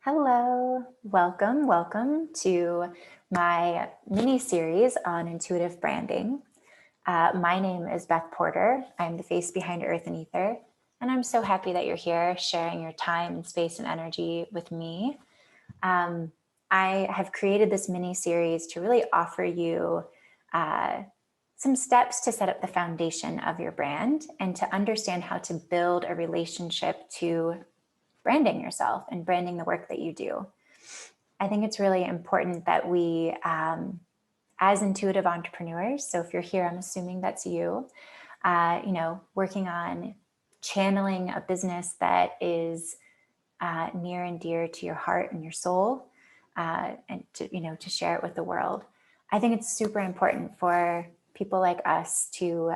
Hello, welcome to my mini series on intuitive branding. My name is Beth Porter. I'm the face behind Earth and Ether, and I'm so happy that you're here sharing your time and space and energy with me. I have created this mini series to really offer you some steps to set up the foundation of your brand and to understand how to build a relationship to branding yourself and branding the work that you do. I think it's really important that we, as intuitive entrepreneurs, so if you're here, I'm assuming that's you, working on channeling a business that is near and dear to your heart and your soul, and to share it with the world. I think it's super important for people like us to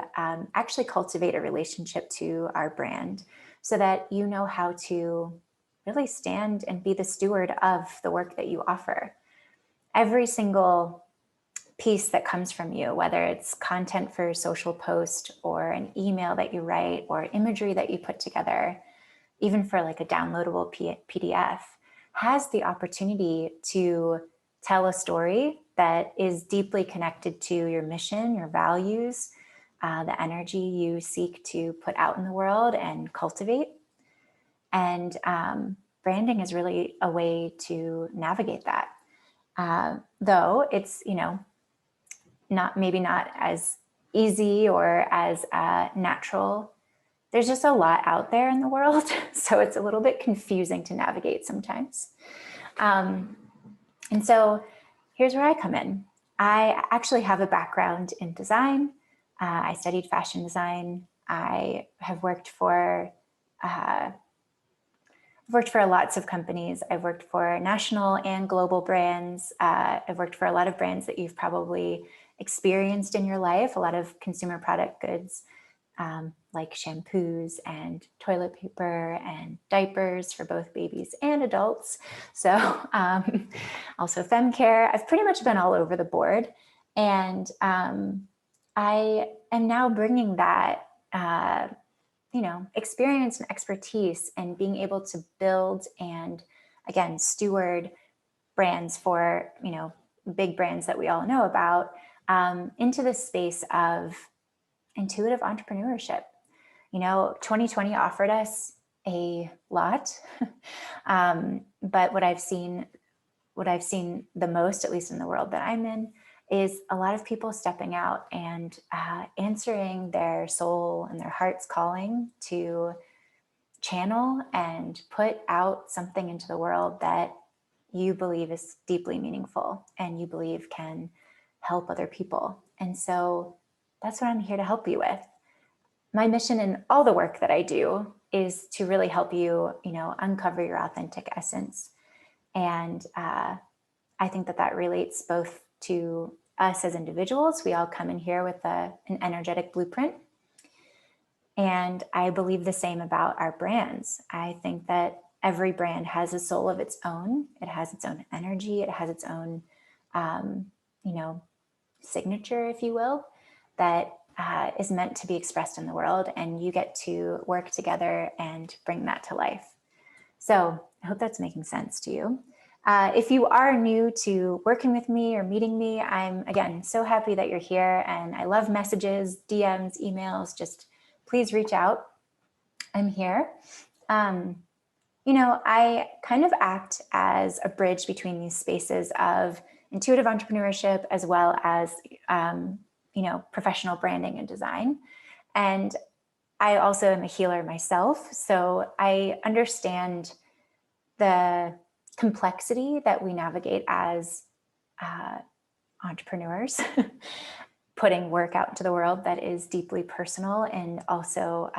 actually cultivate a relationship to our brand so that you know how to really stand and be the steward of the work that you offer. Every single piece that comes from you, whether it's content for a social post or an email that you write or imagery that you put together, even for like a downloadable PDF, has the opportunity to tell a story that is deeply connected to your mission, your values, the energy you seek to put out in the world and cultivate. And branding is really a way to navigate that. Though it's, not as easy or as natural. There's just a lot out there in the world, so it's a little bit confusing to navigate sometimes. And so here's where I come in. I actually have a background in design. I studied fashion design. I have worked for lots of companies. I've worked for national and global brands. I've worked for a lot of brands that you've probably experienced in your life, a lot of consumer product goods, like shampoos and toilet paper and diapers for both babies and adults. So also fem care. I've pretty much been all over the board. And I am now bringing that experience and expertise and being able to build and, again, steward brands for, big brands that we all know about, into the space of intuitive entrepreneurship. 2020 offered us a lot, but what I've seen the most, at least in the world that I'm in, is a lot of people stepping out and answering their soul and their heart's calling to channel and put out something into the world that you believe is deeply meaningful and you believe can help other people. And so that's what I'm here to help you with. My mission in all the work that I do is to really help you, uncover your authentic essence. And I think that relates both to us as individuals. We all come in here with an energetic blueprint. And I believe the same about our brands. I think that every brand has a soul of its own. It has its own energy. It has its own, signature, if you will, that is meant to be expressed in the world. And you get to work together and bring that to life. So I hope that's making sense to you. If you are new to working with me or meeting me, I'm, again, so happy that you're here. And I love messages, DMs, emails. Just please reach out. I'm here. I kind of act as a bridge between these spaces of intuitive entrepreneurship as well as, professional branding and design. And I also am a healer myself. So I understand the complexity that we navigate as entrepreneurs, putting work out into the world that is deeply personal and also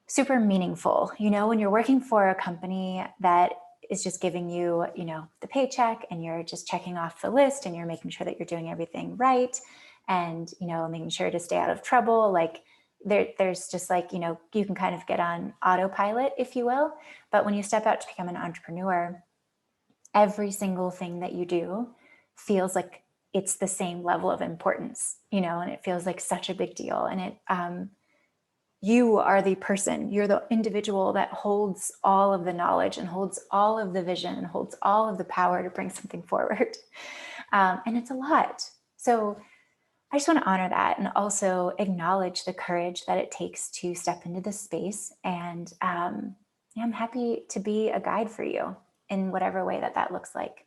super meaningful. When you're working for a company that is just giving you, the paycheck and you're just checking off the list and you're making sure that you're doing everything right and, making sure to stay out of trouble, like there's just like, you can kind of get on autopilot, if you will. But when you step out to become an entrepreneur, every single thing that you do feels like it's the same level of importance, and it feels like such a big deal. And you are the person, you're the individual that holds all of the knowledge and holds all of the vision and holds all of the power to bring something forward. And it's a lot. So I just want to honor that and also acknowledge the courage that it takes to step into this space. And I'm happy to be a guide for you in whatever way that looks like.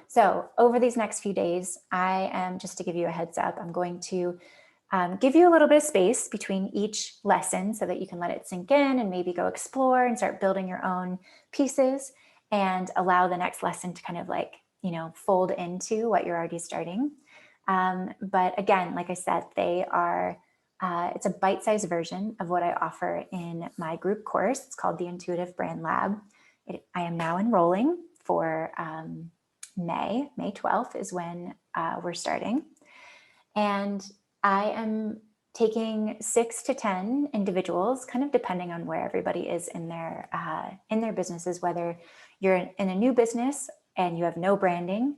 So over these next few days, I am, just to give you a heads up, I'm going to give you a little bit of space between each lesson so that you can let it sink in and maybe go explore and start building your own pieces, and allow the next lesson to kind of like, fold into what you're already starting. But again, like I said, they are, it's a bite-sized version of what I offer in my group course. It's called the Intuitive Brand Lab. I am now enrolling for May 12th is when we're starting. And I am taking 6 to 10 individuals, kind of depending on where everybody is in their businesses, whether you're in a new business and you have no branding,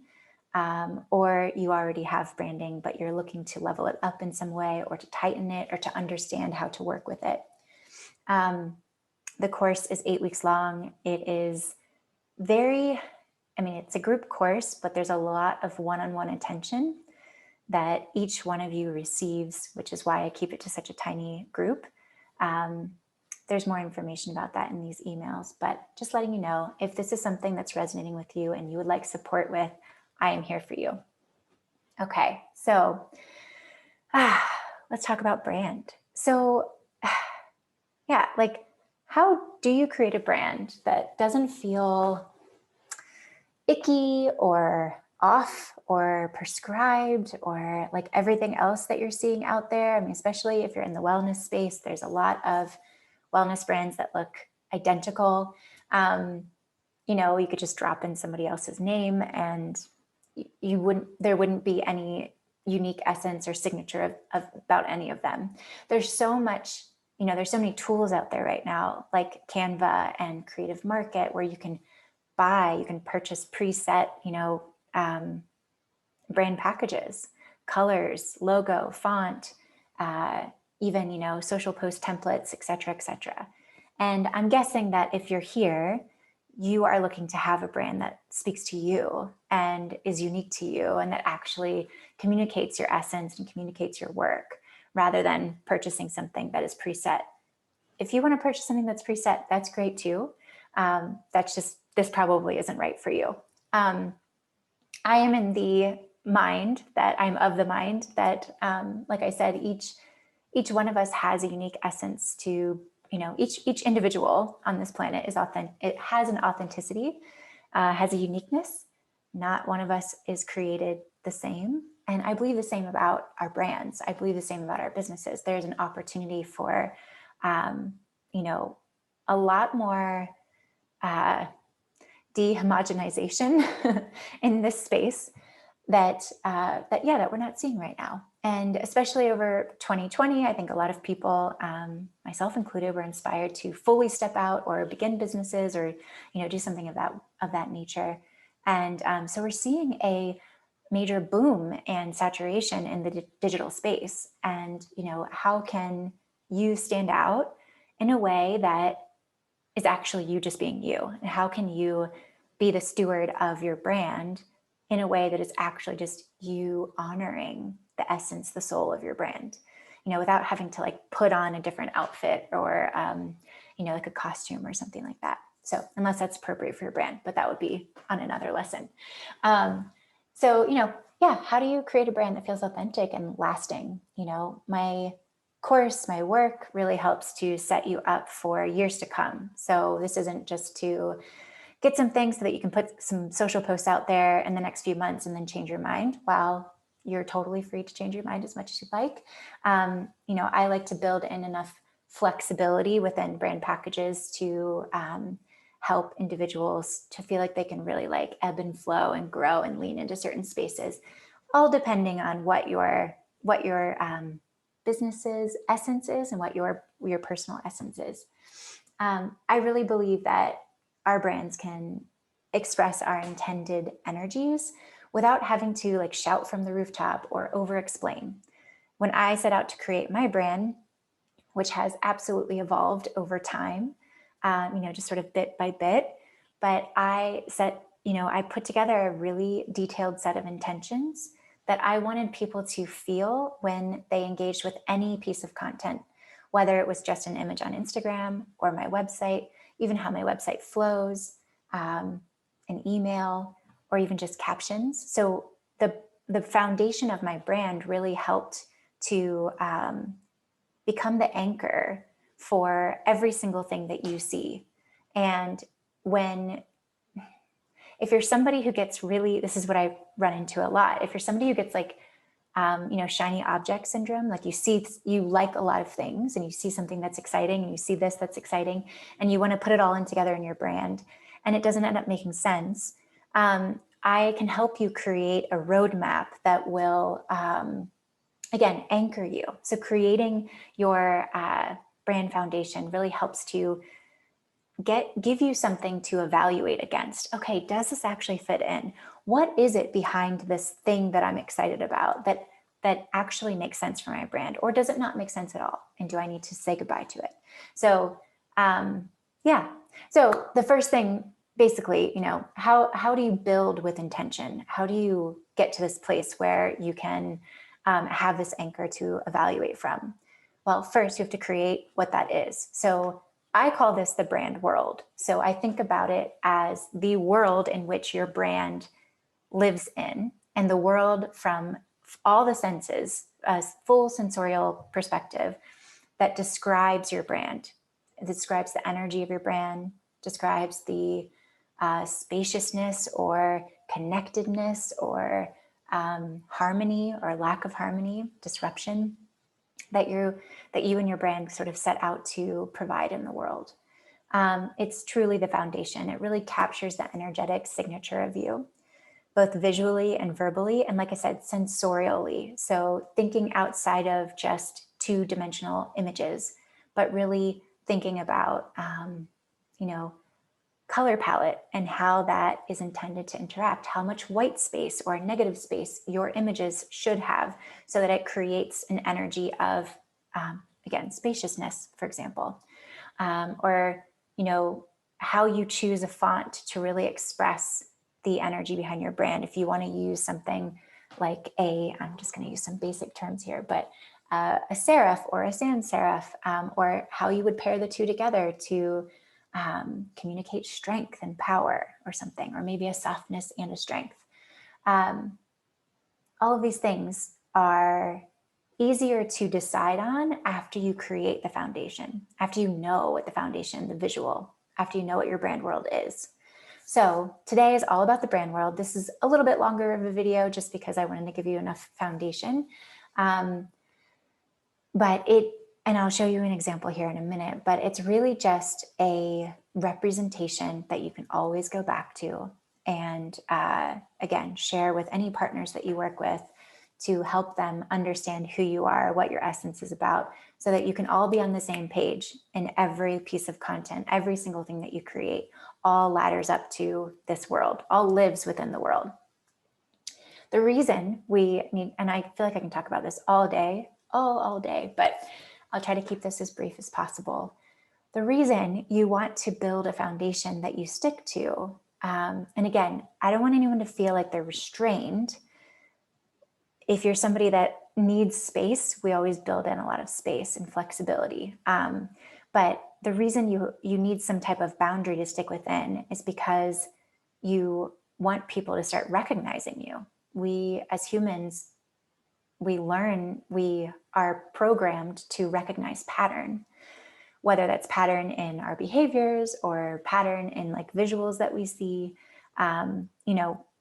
or you already have branding, but you're looking to level it up in some way, or to tighten it, or to understand how to work with it. The course is 8 weeks long. It is it's a group course, but there's a lot of one-on-one attention that each one of you receives, which is why I keep it to such a tiny group. There's more information about that in these emails, but just letting you know, if this is something that's resonating with you and you would like support with, I am here for you. Okay, so let's talk about brand. So yeah, like, how do you create a brand that doesn't feel icky or off or prescribed or like everything else that you're seeing out there? I mean, especially if you're in the wellness space, there's a lot of wellness brands that look identical. You could just drop in somebody else's name and there wouldn't be any unique essence or signature about any of them. There's so much, there's so many tools out there right now, like Canva and Creative Market, where you can purchase preset, brand packages, colors, logo, font, even, social post templates, et cetera, et cetera. And I'm guessing that if you're here, you are looking to have a brand that speaks to you and is unique to you and that actually communicates your essence and communicates your work, rather than purchasing something that is preset. If you want to purchase something that's preset, that's great too. This probably isn't right for you. I am of the mind that, like I said, each one of us has a unique essence to, each individual on this planet is authentic. It has an authenticity, has a uniqueness. Not one of us is created the same. And I believe the same about our brands. I believe the same about our businesses. There's an opportunity for, a lot more dehomogenization in this space that we're not seeing right now. And especially over 2020, I think a lot of people, myself included, were inspired to fully step out or begin businesses or, do something of that nature. And so we're seeing a major boom and saturation in the digital space. And, how can you stand out in a way that is actually you just being you? And how can you be the steward of your brand in a way that is actually just you honoring the essence, the soul of your brand, without having to like put on a different outfit or, like a costume or something like that. So unless that's appropriate for your brand, but that would be on another lesson. How do you create a brand that feels authentic and lasting? My course, my work really helps to set you up for years to come. So this isn't just to get some things so that you can put some social posts out there in the next few months and then change your mind. While you're totally free to change your mind as much as you'd like. I like to build in enough flexibility within brand packages to help individuals to feel like they can really like ebb and flow and grow and lean into certain spaces, all depending on what your business's essence is and what your personal essence is. I really believe that our brands can express our intended energies without having to like shout from the rooftop or over explain. When I set out to create my brand, which has absolutely evolved over time, just sort of bit by bit. But I put together a really detailed set of intentions that I wanted people to feel when they engaged with any piece of content, whether it was just an image on Instagram or my website, even how my website flows, an email, or even just captions. So the foundation of my brand really helped to become the anchor for every single thing that you see. And if you're somebody who gets really, this is what I run into a lot. If you're somebody who gets like, shiny object syndrome, like you like a lot of things and you see something that's exciting and you see this that's exciting and you want to put it all in together in your brand and it doesn't end up making sense. I can help you create a roadmap that will, again, anchor you. So creating your brand foundation really helps to give you something to evaluate against. Okay, does this actually fit in? What is it behind this thing that I'm excited about that actually makes sense for my brand? Or does it not make sense at all? And do I need to say goodbye to it? So So the first thing, basically, how do you build with intention? How do you get to this place where you can have this anchor to evaluate from? Well, first you have to create what that is. So I call this the brand world. So I think about it as the world in which your brand lives in, and the world from all the senses, a full sensorial perspective that describes your brand. It describes the energy of your brand, describes the spaciousness or connectedness or harmony or lack of harmony, disruption that you and your brand sort of set out to provide in the world. It's truly the foundation. It really captures the energetic signature of you, both visually and verbally, and like I said, sensorially. So thinking outside of just two-dimensional images, but really thinking about, color palette and how that is intended to interact, how much white space or negative space your images should have so that it creates an energy of, again, spaciousness, for example, or, how you choose a font to really express the energy behind your brand. If you want to use something like I'm just going to use some basic terms here, but a serif or a sans serif, or how you would pair the two together to communicate strength and power or something, or maybe a softness and a strength. All of these things are easier to decide on after you create the foundation, after you know what the foundation, the visual, after you know what your brand world is. So today is all about the brand world. This is a little bit longer of a video just because I wanted to give you enough foundation. And I'll show you an example here in a minute, but it's really just a representation that you can always go back to and, again, share with any partners that you work with to help them understand who you are, what your essence is about, so that you can all be on the same page in every piece of content. Every single thing that you create all ladders up to this world, all lives within the world. The reason we need, and I feel like I can talk about this all day, but I'll try to keep this as brief as possible. The reason you want to build a foundation that you stick to, and again, I don't want anyone to feel like they're restrained. If you're somebody that needs space, we always build in a lot of space and flexibility. But the reason you need some type of boundary to stick within is because you want people to start recognizing you. We, as humans, we are programmed to recognize pattern, whether that's pattern in our behaviors or pattern in like visuals that we see.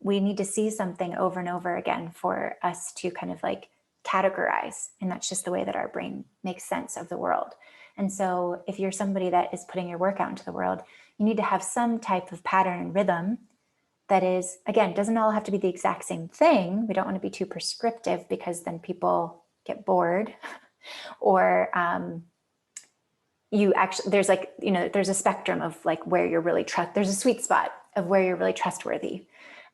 We need to see something over and over again for us to kind of like categorize. And that's just the way that our brain makes sense of the world. And so if you're somebody that is putting your work out into the world, you need to have some type of pattern and rhythm that is, again, doesn't all have to be the exact same thing. We don't want to be too prescriptive because then people get bored or there's a spectrum of like where you're really there's a sweet spot of where you're really trustworthy.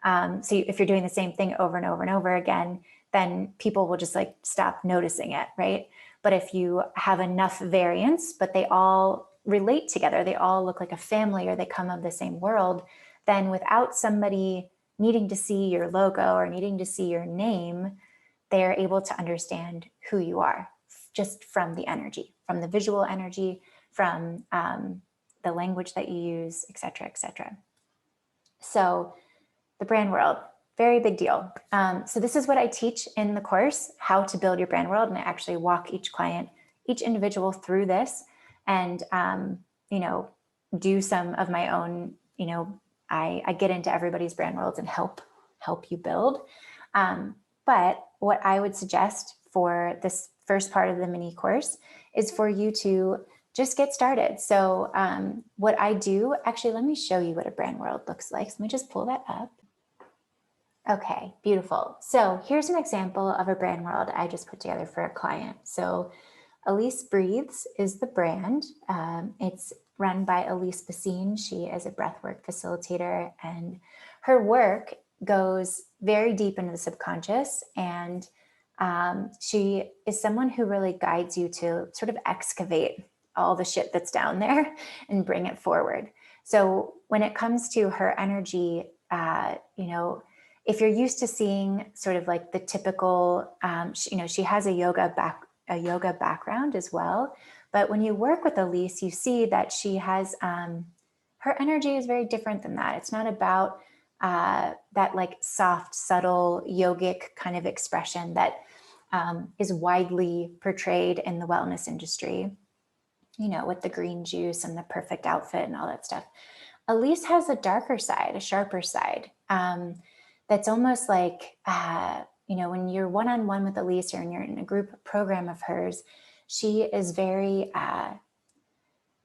If you're doing the same thing over and over and over again, then people will just like stop noticing it, right? But if you have enough variance, but they all relate together, they all look like a family, or they come of the same world, then without somebody needing to see your logo or needing to see your name, they're able to understand who you are just from the energy, from the visual energy, from the language that you use, et cetera, et cetera. So the brand world, very big deal. So this is what I teach in the course, how to build your brand world. And I actually walk each client, each individual through this, and, do some of my own, I get into everybody's brand worlds and help you build. But what I would suggest for this first part of the mini course is for you to just get started. So what I do, actually, let me show you what a brand world looks like. So let me just pull that up. Okay, beautiful. So here's an example of a brand world I just put together for a client. So Elise Breathes is the brand. It's run by Elise Basine. She is a breathwork facilitator, and her work goes very deep into the subconscious. And she is someone who really guides you to sort of excavate all the shit that's down there and bring it forward. So when it comes to her energy, if you're used to seeing sort of like the typical, she has a yoga background as well. But when you work with Elise, you see that she has, her energy is very different than that. It's not about that like soft, subtle, yogic kind of expression that is widely portrayed in the wellness industry, with the green juice and the perfect outfit and all that stuff. Elise has a darker side, a sharper side. That's almost like, when you're one-on-one with Elise, or when you're in a group program of hers, she is very,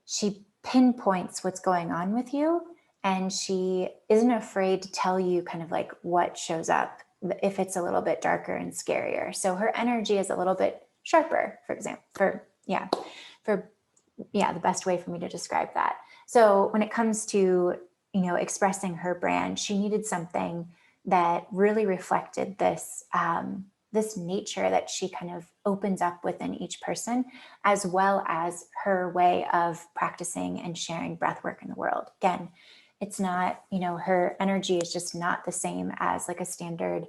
she pinpoints what's going on with you, and she isn't afraid to tell you kind of like what shows up if it's a little bit darker and scarier. So her energy is a little bit sharper, for example, the best way for me to describe that. So when it comes to, expressing her brand, she needed something that really reflected this, this nature that she kind of opens up within each person, as well as her way of practicing and sharing breath work in the world. Again, it's not, her energy is just not the same as like a standard,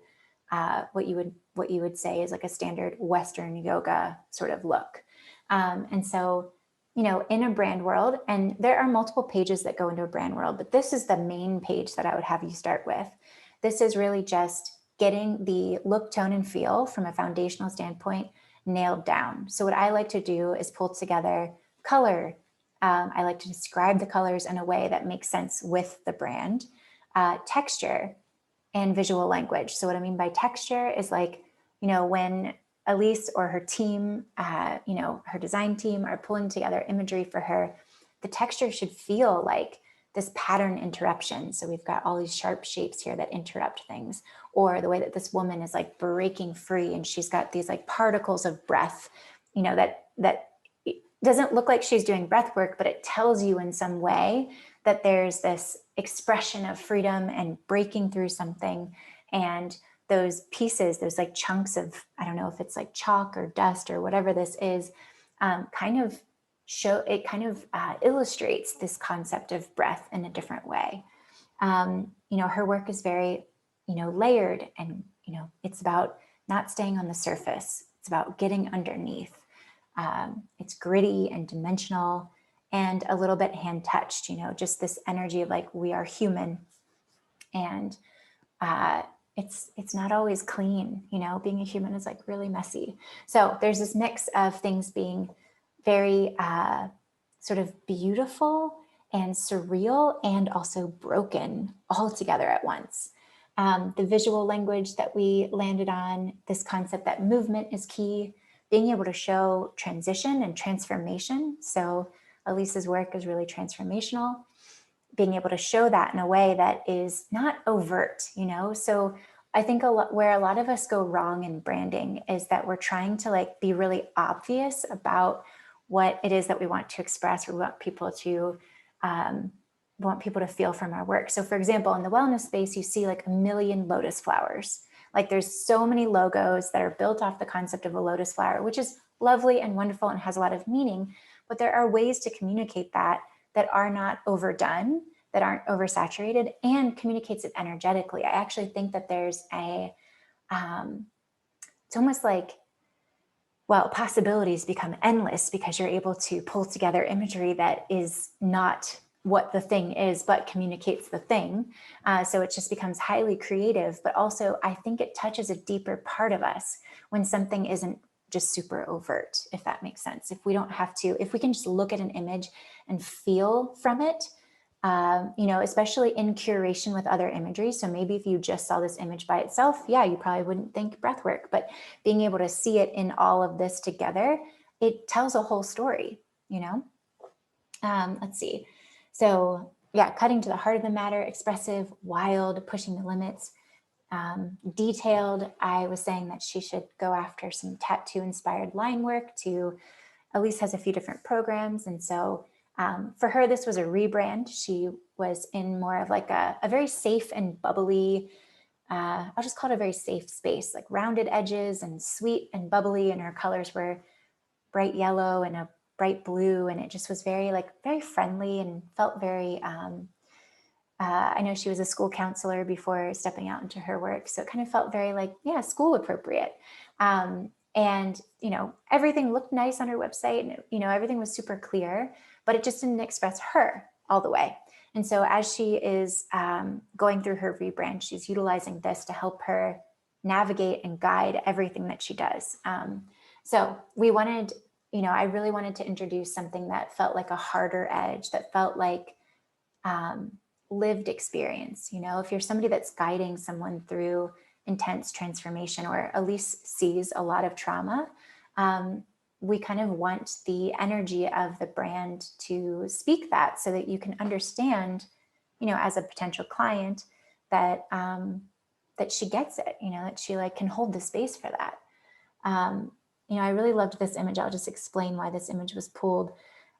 what you would say is like a standard Western yoga sort of look. And so, in a brand world, and there are multiple pages that go into a brand world, but this is the main page that I would have you start with. This is really just getting the look, tone, and feel from a foundational standpoint nailed down. So what I like to do is pull together color. I like to describe the colors in a way that makes sense with the brand, texture, and visual language. So what I mean by texture is like, when Elise or her team, her design team are pulling together imagery for her, the texture should feel like this pattern interruption. So we've got all these sharp shapes here that interrupt things, or the way that this woman is like breaking free, and she's got these like particles of breath, that doesn't look like she's doing breath work, but it tells you in some way that there's this expression of freedom and breaking through something. And those pieces, those like chunks of, I don't know if it's like chalk or dust or whatever this is, illustrates this concept of breath in a different way. Her work is very, layered, and, it's about not staying on the surface. It's about getting underneath. It's gritty and dimensional and a little bit hand touched, just this energy of like, we are human. And, it's not always clean, being a human is like really messy. So there's this mix of things being very sort of beautiful and surreal and also broken all together at once. The visual language that we landed on, this concept that movement is key, being able to show transition and transformation. So Elise's work is really transformational. Being able to show that in a way that is not overt, So I think where a lot of us go wrong in branding is that we're trying to like be really obvious about what it is that we want to express, or we want people to feel from our work. So for example, in the wellness space, you see like a million lotus flowers. Like there's so many logos that are built off the concept of a lotus flower, which is lovely and wonderful and has a lot of meaning, but there are ways to communicate that are not overdone, that aren't oversaturated, and communicates it energetically. I actually think that there's it's almost like, well, possibilities become endless because you're able to pull together imagery that is not what the thing is, but communicates the thing. So it just becomes highly creative, but also I think it touches a deeper part of us when something isn't just super overt, if that makes sense. If we don't have to, if we can just look at an image and feel from it, especially in curation with other imagery. So maybe if you just saw this image by itself, yeah, you probably wouldn't think breath work, but being able to see it in all of this together, it tells a whole story, Let's see. So yeah, cutting to the heart of the matter, expressive, wild, pushing the limits, detailed. I was saying that she should go after some tattoo inspired line work. Elise has a few different programs. And so for her, this was a rebrand. She was in more of like a very safe and bubbly, I'll just call it a very safe space, like rounded edges and sweet and bubbly. And her colors were bright yellow and a bright blue. And it just was very friendly and felt very, I know she was a school counselor before stepping out into her work. So it kind of felt very school appropriate. And, everything looked nice on her website and, everything was super clear, but it just didn't express her all the way. And so as she is going through her rebrand, she's utilizing this to help her navigate and guide everything that she does. So we wanted, I really wanted to introduce something that felt like a harder edge, that felt like lived experience. If you're somebody that's guiding someone through intense transformation, or at least sees a lot of trauma, we kind of want the energy of the brand to speak that, so that you can understand, as a potential client, that that she gets it, that she can hold the space for that. I really loved this image. I'll just explain why this image was pulled.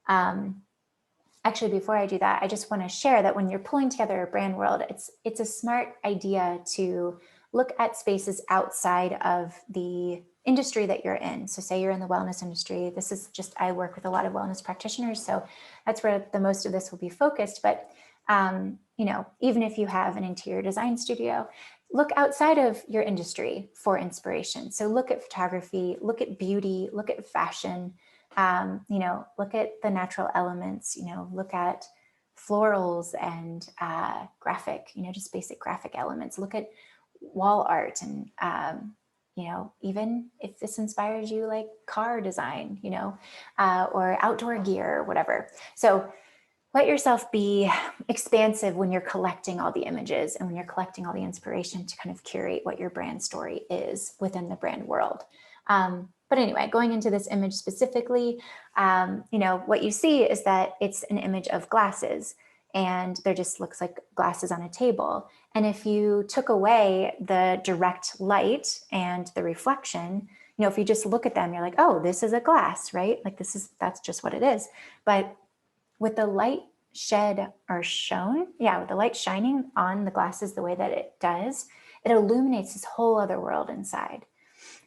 Actually, before I do that, I just want to share that when you're pulling together a brand world, it's a smart idea to look at spaces outside of the industry that you're in. So say you're in the wellness industry. This is just, I work with a lot of wellness practitioners, so that's where the most of this will be focused. But, even if you have an interior design studio, look outside of your industry for inspiration. So look at photography, look at beauty, look at fashion, look at the natural elements, look at florals and graphic, just basic graphic elements. Look at wall art and, even if this inspires you, like car design, or outdoor gear or whatever. So let yourself be expansive when you're collecting all the images and when you're collecting all the inspiration to kind of curate what your brand story is within the brand world. But anyway, going into this image specifically, what you see is that it's an image of glasses, and there just looks like glasses on a table. And if you took away the direct light and the reflection, if you just look at them, you're like, oh, this is a glass, right? That's just what it is. But with the light shed or shown, with the light shining on the glasses the way that it does, it illuminates this whole other world inside.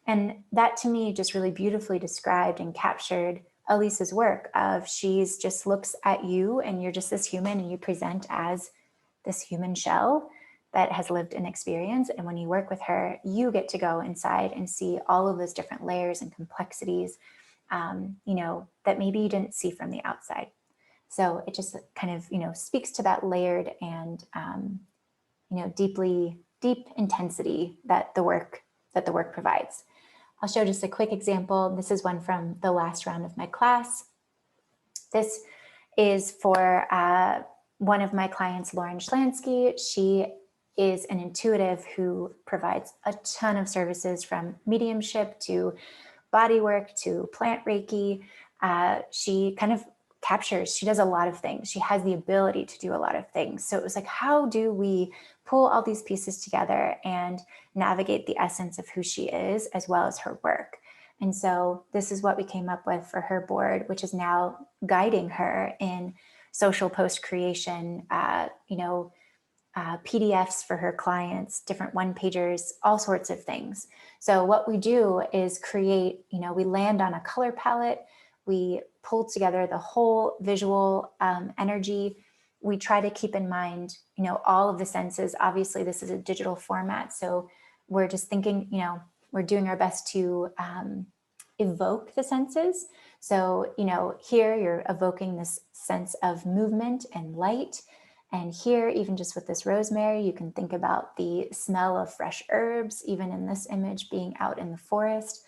And that to me just really beautifully described and captured Elise's work of she's just looks at you and you're just this human and you present as this human shell that has lived an experience. And when you work with her, you get to go inside and see all of those different layers and complexities, that maybe you didn't see from the outside. So it just kind of, speaks to that layered and, deep intensity that the work provides. I'll show just a quick example. This is one from the last round of my class. This is for one of my clients, Lauren Schlansky. She is an intuitive who provides a ton of services, from mediumship to body work to plant Reiki. She kind of she does a lot of things. She has the ability to do a lot of things. So it was like, how do we pull all these pieces together and navigate the essence of who she is as well as her work? And so this is what we came up with for her board, which is now guiding her in social post creation, PDFs for her clients, different one-pagers, all sorts of things. So what we do is create, we land on a color palette, we pull together the whole visual energy. We try to keep in mind, all of the senses. Obviously, this is a digital format, so we're just thinking, we're doing our best to evoke the senses. So, here you're evoking this sense of movement and light. And here, even just with this rosemary, you can think about the smell of fresh herbs, even in this image, being out in the forest.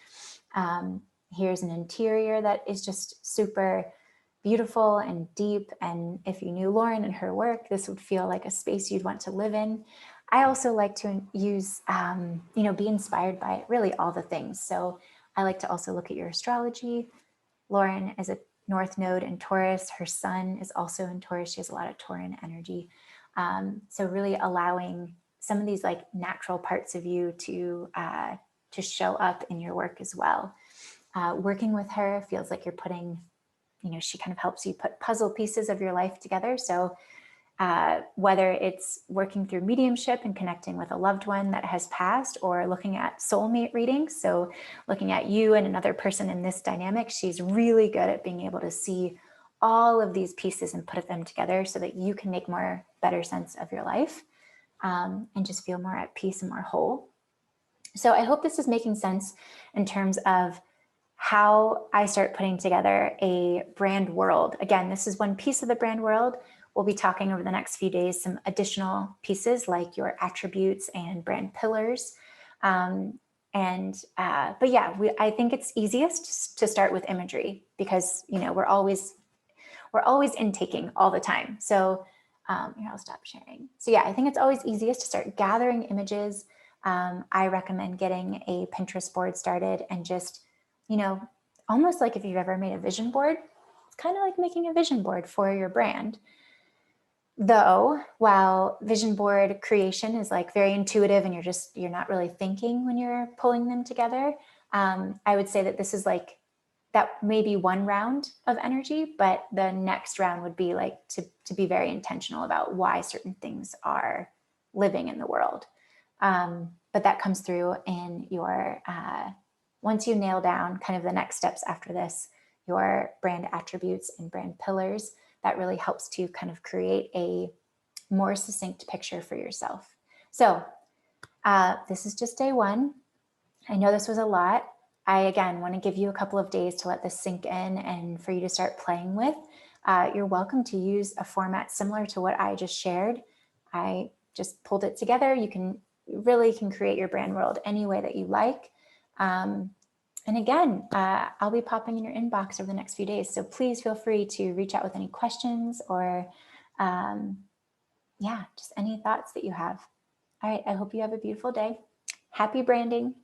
Here's an interior that is just super beautiful and deep. And if you knew Lauren and her work, this would feel like a space you'd want to live in. I also like to use, be inspired by really all the things. So I like to also look at your astrology. Lauren is a North Node in Taurus. Her sun is also in Taurus. She has a lot of Tauran energy. So really allowing some of these like natural parts of you to show up in your work as well. Working with her feels like you're putting, she kind of helps you put puzzle pieces of your life together. So whether it's working through mediumship and connecting with a loved one that has passed, or looking at soulmate readings, so looking at you and another person in this dynamic, she's really good at being able to see all of these pieces and put them together so that you can make better sense of your life and just feel more at peace and more whole. So I hope this is making sense in terms of how I start putting together a brand world. Again, this is one piece of the brand world. We'll be talking over the next few days some additional pieces like your attributes and brand pillars. But yeah, I think it's easiest to start with imagery because we're always intaking all the time. So here, I'll stop sharing. So yeah, I think it's always easiest to start gathering images. I recommend getting a Pinterest board started and just almost like if you've ever made a vision board, it's kind of like making a vision board for your brand. Though, while vision board creation is like very intuitive and you're not really thinking when you're pulling them together, I would say that this is like, that may be one round of energy, but the next round would be like to be very intentional about why certain things are living in the world. But that comes through in your, once you nail down kind of the next steps after this, your brand attributes and brand pillars, that really helps to kind of create a more succinct picture for yourself. So this is just day one. I know this was a lot. I, again, want to give you a couple of days to let this sink in and for you to start playing with. You're welcome to use a format similar to what I just shared. I just pulled it together. You really can create your brand world any way that you like. And again, I'll be popping in your inbox over the next few days. So please feel free to reach out with any questions or, just any thoughts that you have. All right, I hope you have a beautiful day. Happy branding.